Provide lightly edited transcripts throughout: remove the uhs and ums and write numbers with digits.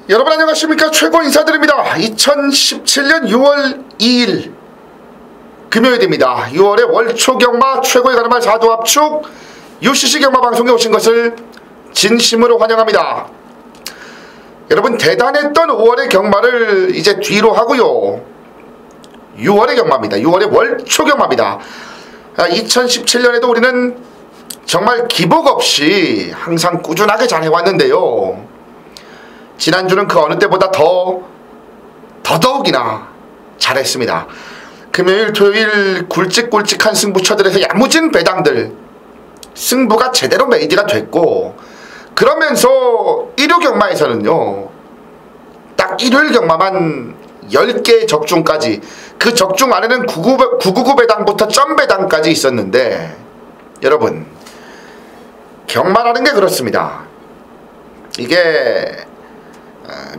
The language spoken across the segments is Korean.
여러분 안녕하십니까. 최고 인사드립니다. 2017년 6월 2일 금요일입니다. 6월의 월초경마 최고의 가르말 4도 압축 UCC 경마 방송에 오신 것을 진심으로 환영합니다. 여러분 대단했던 5월의 경마를 이제 뒤로 하고요. 6월의 경마입니다. 6월의 월초경마입니다. 2017년에도 우리는 정말 기복 없이 항상 꾸준하게 잘 해왔는데요. 지난주는 그 어느 때보다 더더욱이나 잘했습니다. 금요일 토요일 굵직굵직한 승부처들에서 야무진 배당들 승부가 제대로 메이드가 됐고, 그러면서 일요 경마에서는요 딱 일요일 경마만 10개 적중까지, 그 적중 안에는 999 배당부터 점 배당까지 있었는데, 여러분 경마라는 게 그렇습니다. 이게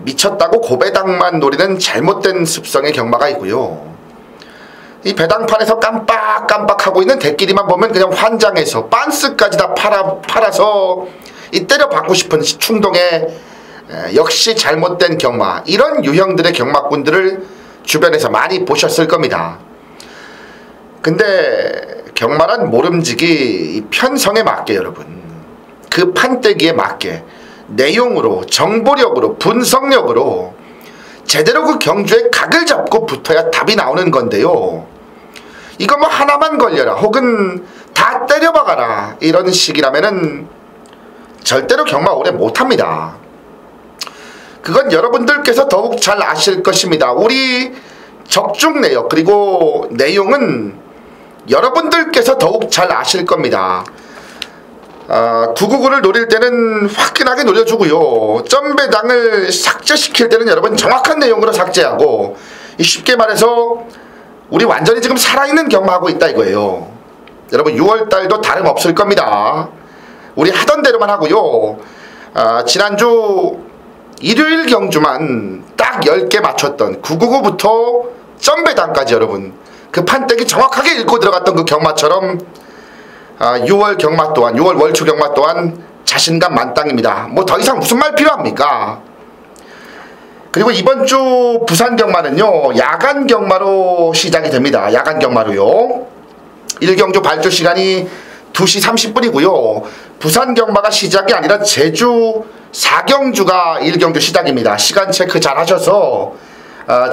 미쳤다고 고배당만 노리는 잘못된 습성의 경마가 있고요. 이 배당판에서 깜빡깜빡하고 있는 대끼리만 보면 그냥 환장해서 빤스까지 다 팔아서 이 때려 받고 싶은 충동에 역시 잘못된 경마, 이런 유형들의 경마꾼들을 주변에서 많이 보셨을 겁니다. 근데 경마란 모름지기 이 편성에 맞게, 여러분 그 판때기에 맞게 내용으로, 정보력으로, 분석력으로 제대로 그 경주에 각을 잡고 붙어야 답이 나오는 건데요. 이거 뭐 하나만 걸려라 혹은 다 때려박아라 이런 식이라면은 절대로 경마 오래 못합니다. 그건 여러분들께서 더욱 잘 아실 것입니다. 우리 적중 내역 그리고 내용은 여러분들께서 더욱 잘 아실 겁니다. 999를 노릴 때는 화끈하게 노려주고요. 점배당을 삭제시킬 때는 여러분 정확한 내용으로 삭제하고, 쉽게 말해서 우리 완전히 지금 살아있는 경마하고 있다 이거예요. 여러분 6월달도 다름없을 겁니다. 우리 하던 대로만 하고요. 지난주 일요일 경주만 딱 10개 맞췄던 999부터 점배당까지 여러분 그 판때기 정확하게 읽고 들어갔던 그 경마처럼 6월 경마 또한, 6월 월초 경마 또한 자신감 만땅입니다. 뭐 더 이상 무슨 말 필요합니까? 그리고 이번 주 부산 경마는요 야간 경마로 시작이 됩니다. 야간 경마로요. 1경주 발주 시간이 2시 30분이고요 부산 경마가 시작이 아니라 제주 4경주가 1경주 시작입니다. 시간 체크 잘 하셔서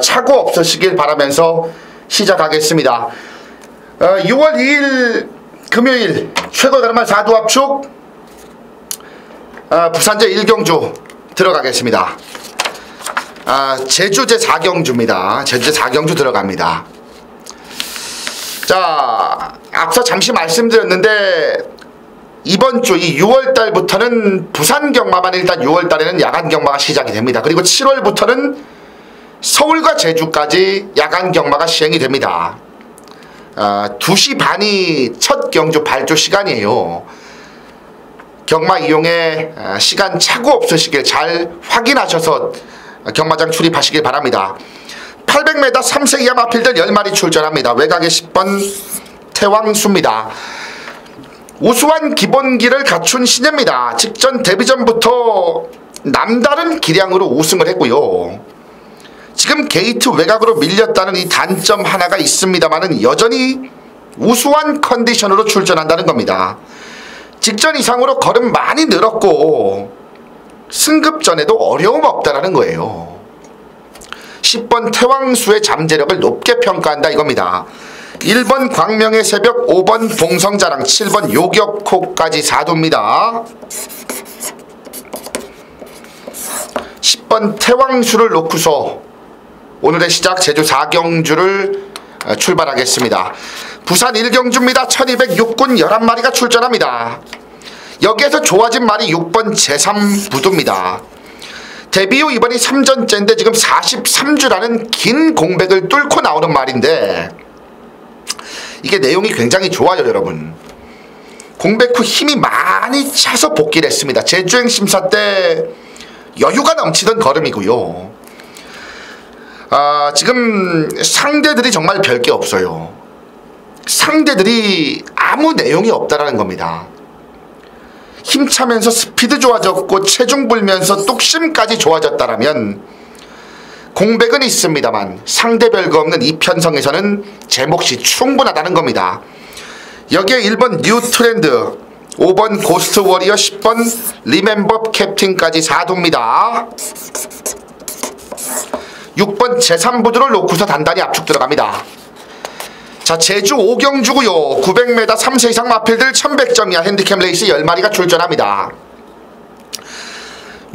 착오 없으시길 바라면서 시작하겠습니다. 6월 2일 금요일 최고 가르말 4도 압축 부산제 1경주 들어가겠습니다. 제주제 4경주입니다. 제주제 4경주 들어갑니다. 자, 앞서 잠시 말씀드렸는데 이번 주 이 6월달부터는 부산 경마만, 일단 6월달에는 야간 경마가 시작이 됩니다. 그리고 7월부터는 서울과 제주까지 야간 경마가 시행이 됩니다. 2시 반이 첫 경주 발주 시간이에요. 경마 이용에 시간 착오 없으시길 잘 확인하셔서 경마장 출입하시길 바랍니다. 800m 3세 이하 마필들 10마리 출전합니다. 외곽에 10번 태왕수입니다. 우수한 기본기를 갖춘 신예입니다. 직전 데뷔전부터 남다른 기량으로 우승을 했고요. 지금 게이트 외곽으로 밀렸다는 이 단점 하나가 있습니다만은 여전히 우수한 컨디션으로 출전한다는 겁니다. 직전 이상으로 걸음 많이 늘었고 승급전에도 어려움 없다라는 거예요. 10번 태왕수의 잠재력을 높게 평가한다 이겁니다. 1번 광명의 새벽, 5번 봉성자랑, 7번 요격호까지 4도입니다. 10번 태왕수를 놓고서 오늘의 시작 제주 4경주를 출발하겠습니다. 부산 1경주입니다. 1206군 11마리가 출전합니다. 여기에서 좋아진 말이 6번 제3부두입니다. 데뷔 후 이번이 3전째인데 지금 43주라는 긴 공백을 뚫고 나오는 말인데 이게 내용이 굉장히 좋아요. 여러분 공백 후 힘이 많이 차서 복귀를 했습니다. 제주행 심사 때 여유가 넘치던 걸음이고요. 지금 상대들이 정말 별게 없어요. 상대들이 아무 내용이 없다라는 겁니다. 힘차면서 스피드 좋아졌고 체중 불면서 뚝심까지 좋아졌다라면 공백은 있습니다만 상대 별거 없는 이 편성에서는 제 몫이 충분하다는 겁니다. 여기에 1번 뉴트렌드, 5번 고스트 워리어, 10번 리멤버 캡틴까지 4도입니다. 6번 제3부두를 놓고서 단단히 압축 들어갑니다. 자, 제주 오경주고요. 900m 3세 이상 마필들 1100점 이하 핸디캡 레이스 10마리가 출전합니다.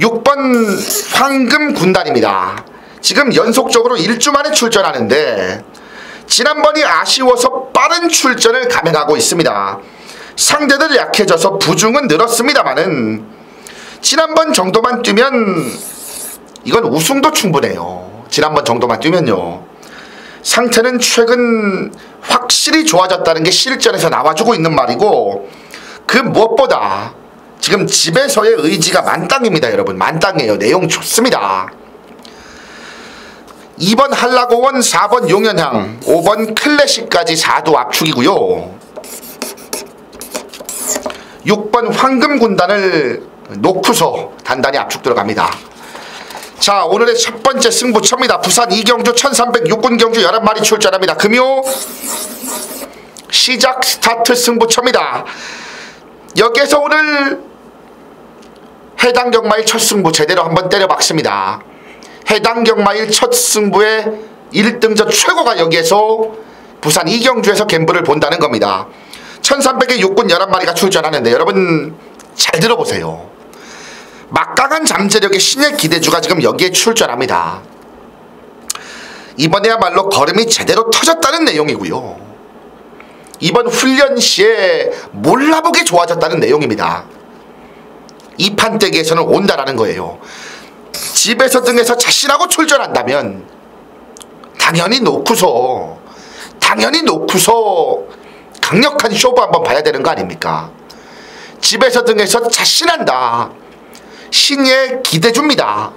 6번 황금 군단입니다. 지금 연속적으로 1주 만에 출전하는데 지난번이 아쉬워서 빠른 출전을 감행하고 있습니다. 상대들 약해져서 부중은 늘었습니다만은 지난번 정도만 뛰면 이건 우승도 충분해요. 지난번 정도만 뛰면요. 상태는 최근 확실히 좋아졌다는 게 실전에서 나와주고 있는 말이고, 그 무엇보다 지금 집에서의 의지가 만땅입니다. 여러분, 만땅이에요. 내용 좋습니다. 2번 한라고원, 4번 용현향, 5번 클래식까지 4도 압축이고요. 6번 황금군단을 놓고서 단단히 압축 들어갑니다. 자, 오늘의 첫 번째 승부처입니다. 부산 이경주 1300 육군 경주 11마리 출전합니다. 금요 시작 스타트 승부처입니다. 여기에서 오늘 해당 경마일 첫 승부 제대로 한번 때려박습니다. 해당 경마일 첫 승부의 1등전 최고가 여기에서 부산 이경주에서 갬블을 본다는 겁니다. 1300의 육군 11마리가 출전하는데 여러분 잘 들어보세요. 막강한 잠재력의 신의 기대주가 지금 여기에 출전합니다. 이번에야말로 걸음이 제대로 터졌다는 내용이고요. 이번 훈련 시에 몰라보게 좋아졌다는 내용입니다. 이 판때기에서는 온다라는 거예요. 집에서 등에서 자신하고 출전한다면 당연히 놓고서 강력한 쇼부 한번 봐야 되는 거 아닙니까? 집에서 등에서 자신한다. 신의 기대줍니다.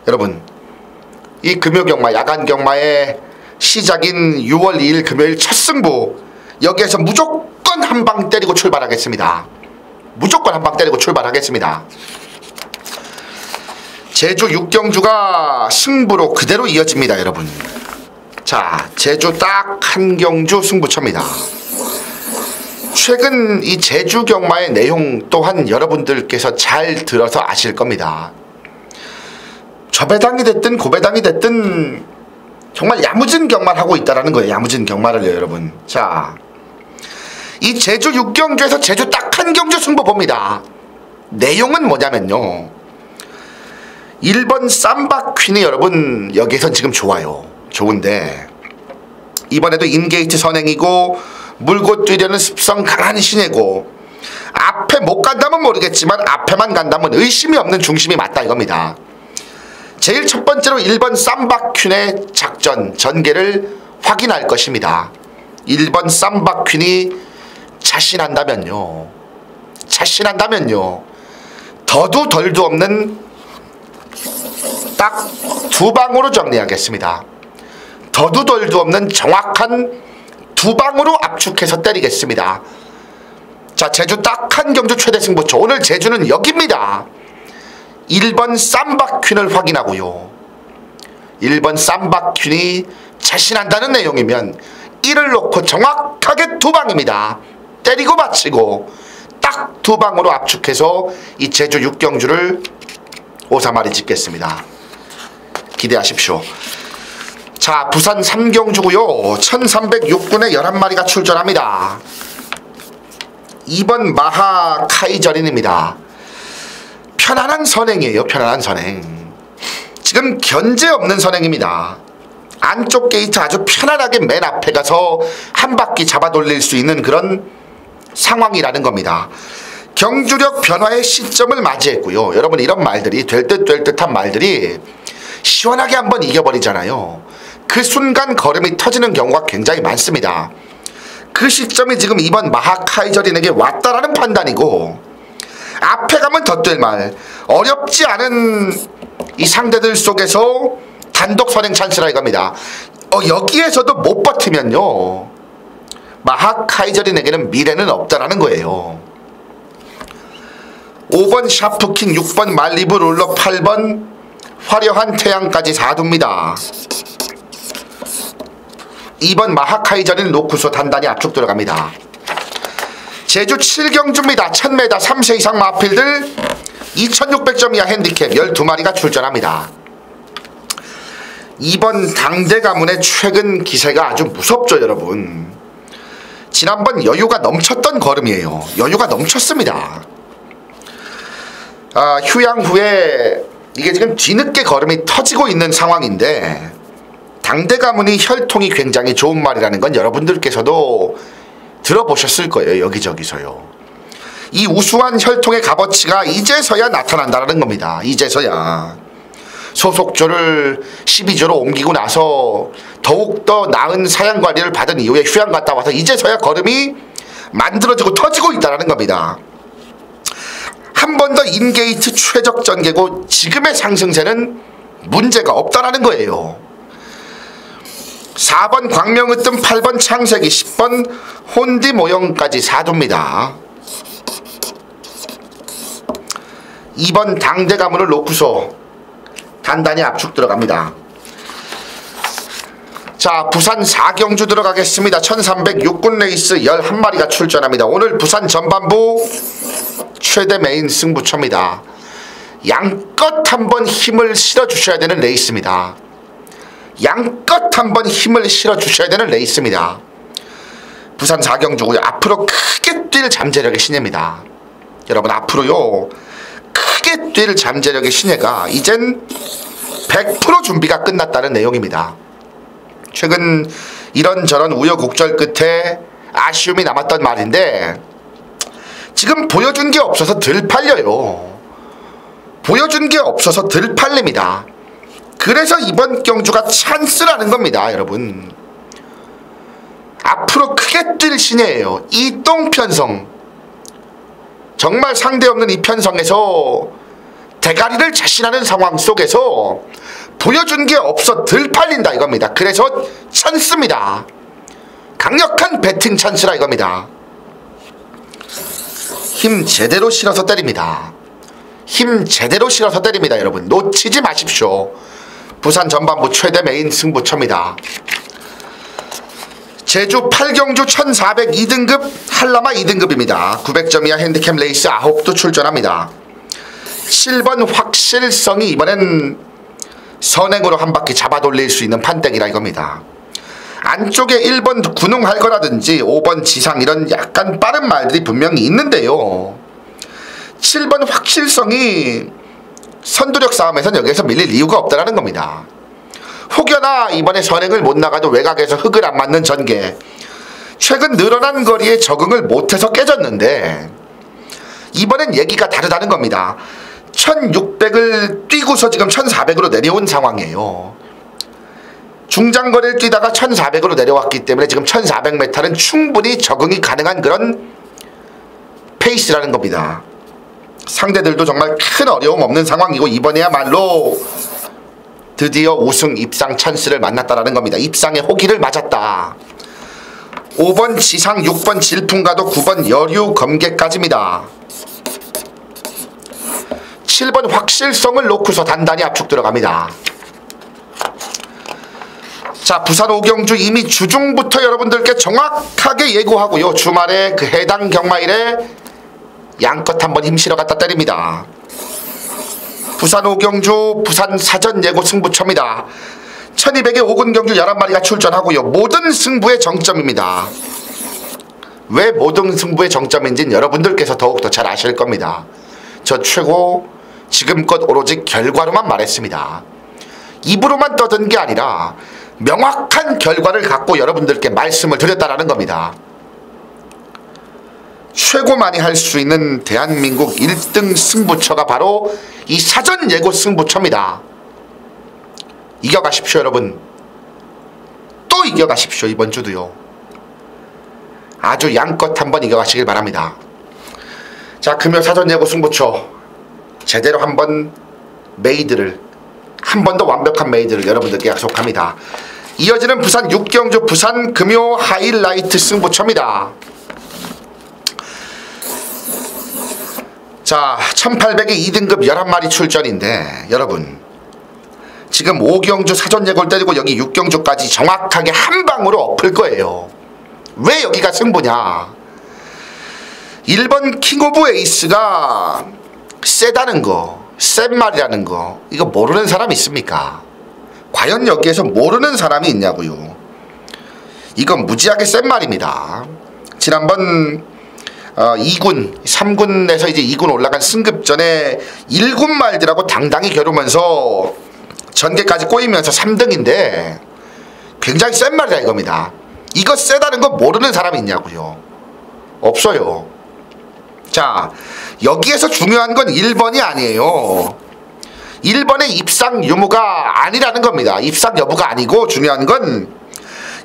여러분, 이 금요경마, 야간경마의 시작인 6월 2일 금요일 첫 승부, 여기에서 무조건 한 방 때리고 출발하겠습니다. 무조건 한 방 때리고 출발하겠습니다. 제주 6경주가 승부로 그대로 이어집니다. 여러분, 자, 제주 딱 한 경주 승부처입니다. 최근 이 제주 경마의 내용 또한 여러분들께서 잘 들어서 아실 겁니다. 저배당이 됐든 고배당이 됐든 정말 야무진 경마를 하고 있다라는 거예요. 야무진 경마를요, 여러분. 자, 이 제주 6경주에서 제주 딱 한 경주 승부 봅니다. 내용은 뭐냐면요, 1번 쌈바퀸이 여러분 여기에선 지금 좋아요. 좋은데 이번에도 인게이트 선행이고 물고 뛰려는 습성 강한 신예고, 앞에 못 간다면 모르겠지만 앞에만 간다면 의심이 없는 중심이 맞다 이겁니다. 제일 첫 번째로 1번 쌈바퀸의 작전 전개를 확인할 것입니다. 1번 쌈바퀸이 자신한다면요, 더도 덜도 없는 딱 두 방으로 정리하겠습니다. 더도 덜도 없는 정확한 두 방으로 압축해서 때리겠습니다. 자, 제주 딱 한 경주 최대 승부처. 오늘 제주는 여기입니다. 1번 쌈바퀸을 확인하고요. 1번 쌈바퀸이 자신한다는 내용이면 1을 놓고 정확하게 두 방입니다. 때리고 맞히고 딱 두 방으로 압축해서 이 제주 6경주를 5사마리 찍겠습니다. 기대하십시오. 자, 부산 3경주고요. 1306군에 11마리가 출전합니다. 2번 마하 카이저린입니다. 편안한 선행이에요. 편안한 선행. 지금 견제 없는 선행입니다. 안쪽 게이트 아주 편안하게 맨 앞에 가서 한 바퀴 잡아 돌릴 수 있는 그런 상황이라는 겁니다. 경주력 변화의 시점을 맞이했고요. 여러분, 이런 말들이 될 듯 될 듯한 말들이 시원하게 한번 이겨버리잖아요. 그 순간 걸음이 터지는 경우가 굉장히 많습니다. 그 시점이 지금 이번 마하카이저린에게 왔다라는 판단이고, 앞에 가면 덧될 말, 어렵지 않은 이 상대들 속에서 단독 선행 찬스라 이겁니다. 여기에서도 못 버티면요, 마하카이저린에게는 미래는 없다라는 거예요. 5번 샤프킹, 6번 말리브 룰러, 8번 화려한 태양까지 4두입니다. 2번 마하카이전을 놓고서 단단히 압축 들어갑니다. 제주 7경주입니다. 1000m 3세 이상 마필들 2600점 이하 핸디캡 12마리가 출전합니다. 2번 당대 가문의 최근 기세가 아주 무섭죠 여러분. 지난번 여유가 넘쳤던 걸음이에요. 여유가 넘쳤습니다. 휴양 후에 이게 지금 뒤늦게 걸음이 터지고 있는 상황인데 당대 가문이 혈통이 굉장히 좋은 말이라는 건 여러분들께서도 들어보셨을 거예요. 여기저기서요. 이 우수한 혈통의 값어치가 이제서야 나타난다는 겁니다. 이제서야. 소속조를 12조로 옮기고 나서 더욱더 나은 사양관리를 받은 이후에 휴양 갔다 와서 이제서야 걸음이 만들어지고 터지고 있다는 겁니다. 한 번 더 인게이트 최적 전개고 지금의 상승세는 문제가 없다라는 거예요. 4번 광명으뜸, 8번 창세기, 10번 혼디 모형까지 4두입니다. 2번 당대 가문을 놓고서 단단히 압축 들어갑니다. 자, 부산 4경주 들어가겠습니다. 1306군 레이스 11마리가 출전합니다. 오늘 부산 전반부 최대 메인 승부처입니다. 양껏 한번 힘을 실어주셔야 되는 레이스입니다. 양껏 한번 힘을 실어주셔야 되는 레이스입니다. 부산 4경주고요. 앞으로 크게 뛸 잠재력의 신예입니다. 여러분 앞으로요 크게 뛸 잠재력의 신예가 이젠 100% 준비가 끝났다는 내용입니다. 최근 이런저런 우여곡절 끝에 아쉬움이 남았던 말인데 지금 보여준 게 없어서 덜 팔려요. 보여준 게 없어서 덜 팔립니다. 그래서 이번 경주가 찬스라는 겁니다. 여러분 앞으로 크게 뛸 신예예요. 이똥편성 정말 상대없는 이 편성에서 대가리를 자신하는 상황 속에서 보여준 게 없어 덜 팔린다 이겁니다. 그래서 찬스입니다. 강력한 배팅 찬스라 이겁니다. 힘 제대로 실어서 때립니다. 힘 제대로 실어서 때립니다. 여러분 놓치지 마십시오. 부산 전반부 최대 메인 승부처입니다. 제주 8경주 1402등급 한라마 2등급입니다. 900점 이하 핸디캡 레이스 9도 출전합니다. 7번 확실성이 이번엔 선행으로 한 바퀴 잡아 돌릴 수 있는 판때기라 이겁니다. 안쪽에 1번 군웅할 거라든지 5번 지상 이런 약간 빠른 말들이 분명히 있는데요. 7번 확실성이 선두력 싸움에선 여기에서 밀릴 이유가 없다는 겁니다. 혹여나 이번에 선행을 못 나가도 외곽에서 흙을 안 맞는 전개 최근 늘어난 거리에 적응을 못해서 깨졌는데 이번엔 얘기가 다르다는 겁니다. 1600을 뛰고서 지금 1400으로 내려온 상황이에요. 중장거리를 뛰다가 1400으로 내려왔기 때문에 지금 1400m는 충분히 적응이 가능한 그런 페이스라는 겁니다. 상대들도 정말 큰 어려움 없는 상황이고 이번에야말로 드디어 우승 입상 찬스를 만났다라는 겁니다. 입상의 호기를 맞았다. 5번 지상, 6번 질풍가도, 9번 여류 검객까지입니다. 7번 확실성을 놓고서 단단히 압축 들어갑니다. 자, 부산 5경주 이미 주중부터 여러분들께 정확하게 예고하고요. 주말에 그 해당 경마일에 양껏 한번 힘실어 갖다 때립니다. 부산 5경주 부산 사전 예고 승부처입니다. 1200의 5군 경주 11마리가 출전하고요. 모든 승부의 정점입니다. 왜 모든 승부의 정점인지는 여러분들께서 더욱더 잘 아실 겁니다. 저 최고 지금껏 오로지 결과로만 말했습니다. 입으로만 떠든 게 아니라 명확한 결과를 갖고 여러분들께 말씀을 드렸다라는 겁니다. 최고만이 할 수 있는 대한민국 1등 승부처가 바로 이 사전 예고 승부처입니다. 이겨가십시오 여러분. 또 이겨가십시오. 이번 주도요. 아주 양껏 한번 이겨가시길 바랍니다. 자, 금요 사전 예고 승부처 제대로 한번 메이드를 한 번 더 완벽한 메이드를 여러분들께 약속합니다. 이어지는 부산 6경주 부산 금요 하이라이트 승부처입니다. 자, 1800에 2등급 11마리 출전인데 여러분 지금 5경주 사전 예고를 때리고 여기 6경주까지 정확하게 한 방으로 엎을 거예요. 왜 여기가 승부냐? 1번 킹 오브 에이스가 세다는 거, 센 말이라는 거 이거 모르는 사람 있습니까? 과연 여기에서 모르는 사람이 있냐고요. 이건 무지하게 센 말입니다. 지난번 2군, 3군에서 이제 2군 올라간 승급전에 1군 말들하고 당당히 겨루면서 전개까지 꼬이면서 3등인데 굉장히 센 말이다 이겁니다. 이거 세다는 거 모르는 사람이 있냐고요. 없어요. 자, 여기에서 중요한 건 1번이 아니에요. 1번의 입상 유무가 아니라는 겁니다. 입상 여부가 아니고 중요한 건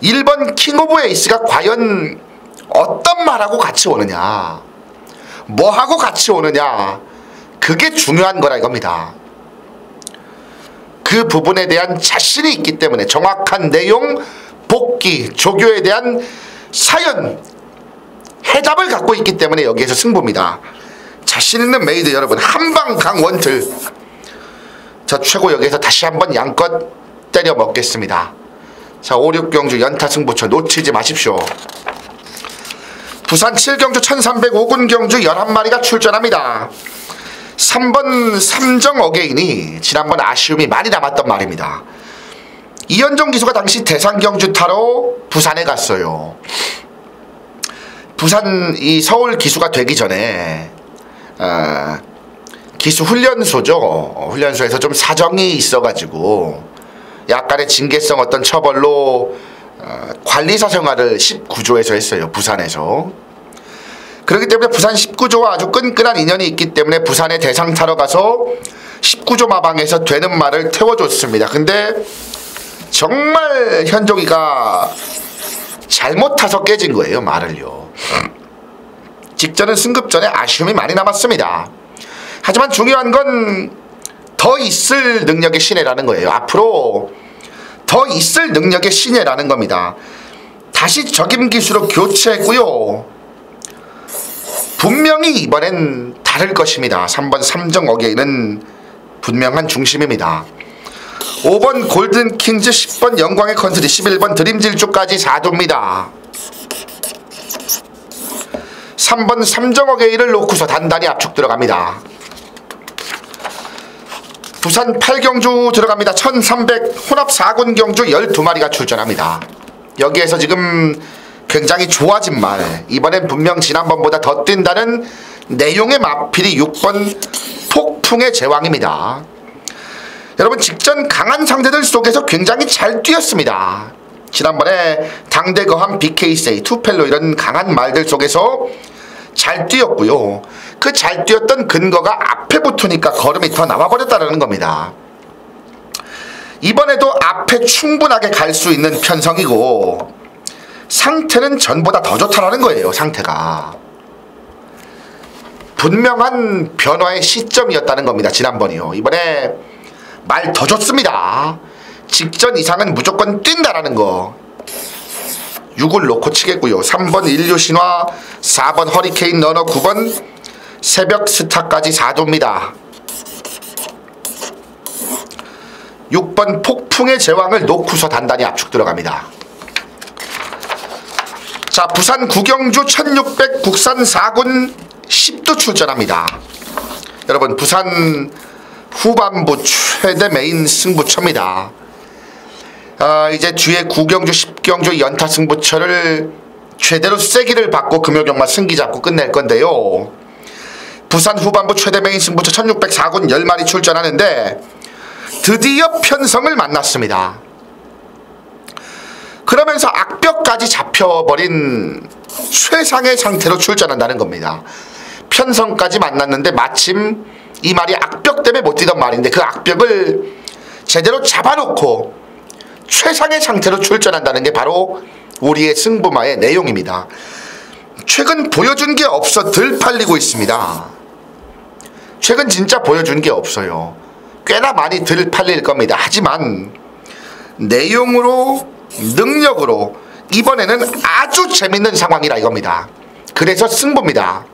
1번 킹 오브 에이스가 과연 어떤 말하고 같이 오느냐, 뭐하고 같이 오느냐, 그게 중요한 거라 이겁니다. 그 부분에 대한 자신이 있기 때문에 정확한 내용, 복귀, 조교에 대한 사연, 해답을 갖고 있기 때문에 여기에서 승부입니다. 자신 있는 메이드 여러분, 한방 강 원틀. 저 최고 여기에서 다시 한번 양껏 때려 먹겠습니다. 자, 5, 6경주 연타 승부처 놓치지 마십시오. 부산 7경주 1305군 경주 11마리가 출전합니다. 3번 삼정 어게인이 지난번 아쉬움이 많이 남았던 말입니다. 이현종 기수가 당시 대상경주 타러 부산에 갔어요. 부산 이 서울 기수가 되기 전에 기수 훈련소죠. 훈련소에서 좀 사정이 있어가지고 약간의 징계성 어떤 처벌로 관리사 생활을 19조에서 했어요. 부산에서. 그렇기 때문에 부산 19조와 아주 끈끈한 인연이 있기 때문에 부산에 대상 타러 가서 19조 마방에서 되는 말을 태워줬습니다. 근데 정말 현종이가 잘못 타서 깨진 거예요. 말을요. 직전은 승급전에 아쉬움이 많이 남았습니다. 하지만 중요한 건 더 있을 능력의 신예라는 거예요. 앞으로 더 있을 능력의 신예라는 겁니다. 다시 적임 기수로 교체했고요. 분명히 이번엔 다를 것입니다. 3번 삼정 어게인은 분명한 중심입니다. 5번 골든킹즈, 10번 영광의 컨트리, 11번 드림질주까지 4조입니다. 3번 삼정 어게인을 놓고서 단단히 압축 들어갑니다. 부산 8경주 들어갑니다. 1300 혼합 4군 경주 12마리가 출전합니다. 여기에서 지금 굉장히 좋아진 말, 이번엔 분명 지난번보다 더 뛴다는 내용의 마필이 6번 폭풍의 제왕입니다. 여러분 직전 강한 상대들 속에서 굉장히 잘 뛰었습니다. 지난번에 당대거함 BK세이, 투펠로 이런 강한 말들 속에서 잘 뛰었고요. 그 잘 뛰었던 근거가 앞에 붙으니까 걸음이 더 남아버렸다는 겁니다. 이번에도 앞에 충분하게 갈 수 있는 편성이고 상태는 전보다 더 좋다라는 거예요. 상태가 분명한 변화의 시점이었다는 겁니다. 지난번이요. 이번에 말 더 좋습니다. 직전 이상은 무조건 뛴다라는 거. 6을 놓고 치겠고요. 3번 인류신화, 4번 허리케인 러너, 9번 새벽 스타까지 4조입니다. 6번 폭풍의 제왕을 놓고서 단단히 압축 들어갑니다. 자, 부산 구경주 1600 국산 4군 10도 출전합니다. 여러분 부산 후반부 최대 메인 승부처입니다. 이제 뒤에 구경주 10경주 연타 승부처를 최대로 세기를 받고 금요경마 승기 잡고 끝낼 건데요. 부산 후반부 최대 메인 승부처 1600 4군 10마리 출전하는데 드디어 편성을 만났습니다. 그러면서 악벽까지 잡혀버린 최상의 상태로 출전한다는 겁니다. 편성까지 만났는데 마침 이 말이 악벽 때문에 못 뛰던 말인데 그 악벽을 제대로 잡아놓고 최상의 상태로 출전한다는 게 바로 우리의 승부마의 내용입니다. 최근 보여준 게 없어 덜 팔리고 있습니다. 최근 진짜 보여준 게 없어요. 꽤나 많이 덜 팔릴 겁니다. 하지만 내용으로 능력으로 이번에는 아주 재밌는 상황이라 이겁니다. 그래서 승부입니다.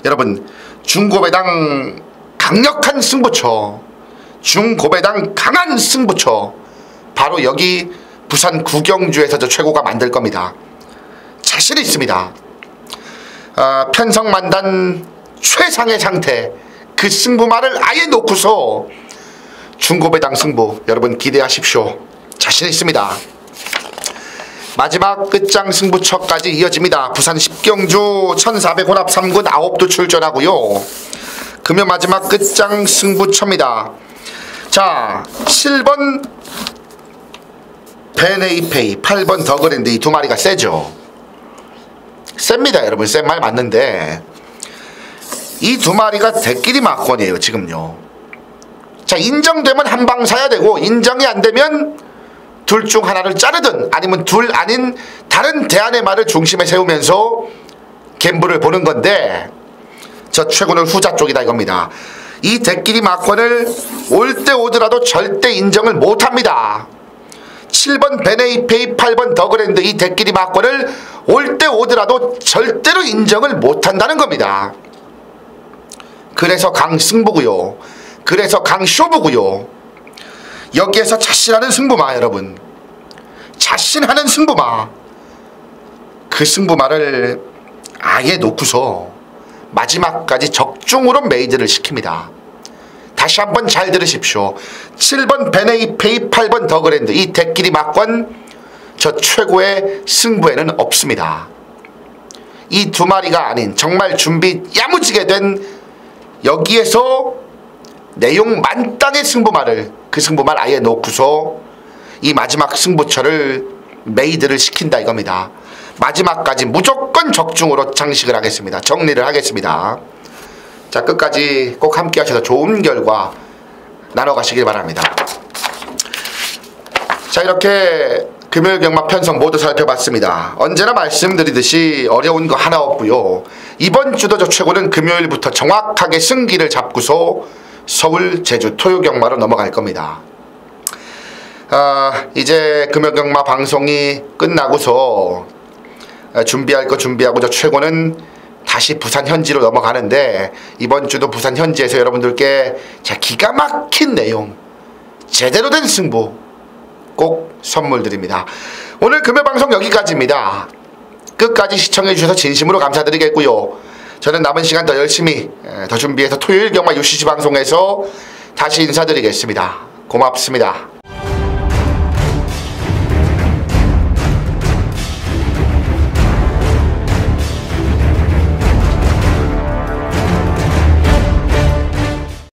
여러분 중고배당 강력한 승부처, 중고배당 강한 승부처, 바로 여기 부산 구경주에서 저 최고가 만들 겁니다. 자신 있습니다. 편성만단 최상의 상태, 그 승부말을 아예 놓고서 중고배당 승부 여러분 기대하십시오. 자신 있습니다. 마지막 끝장 승부처까지 이어집니다. 부산 10경주 1400 혼합 3군 9도 출전하고요. 금요 마지막 끝장 승부처입니다. 자, 7번 베네이페이, 8번 더그랜드, 이 두 마리가 세죠. 셉니다 여러분. 센 말 맞는데 이 두 마리가 대끼리 막권이에요 지금요. 자, 인정되면 한 방 사야 되고, 인정이 안 되면 둘 중 하나를 자르든 아니면 둘 아닌 다른 대안의 말을 중심에 세우면서 갬블을 보는 건데, 저 최고는 후자 쪽이다 이겁니다. 이 대끼리 막권을 올 때 오더라도 절대 인정을 못합니다. 7번 베네이페이, 8번 더그랜드, 이 대끼리 막권을 올 때 오더라도 절대로 인정을 못한다는 겁니다. 그래서 강승부고요. 그래서 강쇼부고요. 여기에서 자신하는 승부마 여러분. 자신하는 승부마. 그 승부마를 아예 놓고서 마지막까지 적중으로 메이드를 시킵니다. 다시 한번 잘 들으십시오. 7번 베네이페이, 8번 더그랜드, 이 대끼리 막권 저 최고의 승부에는 없습니다. 이 두 마리가 아닌 정말 준비 야무지게 된 여기에서 내용 만땅의 승부말을, 그 승부말 아예 놓고서 이 마지막 승부처를 메이드를 시킨다 이겁니다. 마지막까지 무조건 적중으로 장식을 하겠습니다. 정리를 하겠습니다. 자, 끝까지 꼭 함께 하셔서 좋은 결과 나눠 가시길 바랍니다. 자, 이렇게 금요일 경마 편성 모두 살펴봤습니다. 언제나 말씀드리듯이 어려운 거 하나 없고요. 이번 주도 저 최고는 금요일부터 정확하게 승기를 잡고서 서울, 제주, 토요 경마로 넘어갈 겁니다. 이제 금요 경마 방송이 끝나고서 준비할 거 준비하고 저 최고는 다시 부산 현지로 넘어가는데, 이번 주도 부산 현지에서 여러분들께 기가 막힌 내용, 제대로 된 승부 꼭 선물 드립니다. 오늘 금요 방송 여기까지입니다. 끝까지 시청해 주셔서 진심으로 감사드리겠고요. 저는 남은 시간 더 열심히 더 준비해서 토요일 경마 UCC 방송에서 다시 인사드리겠습니다. 고맙습니다.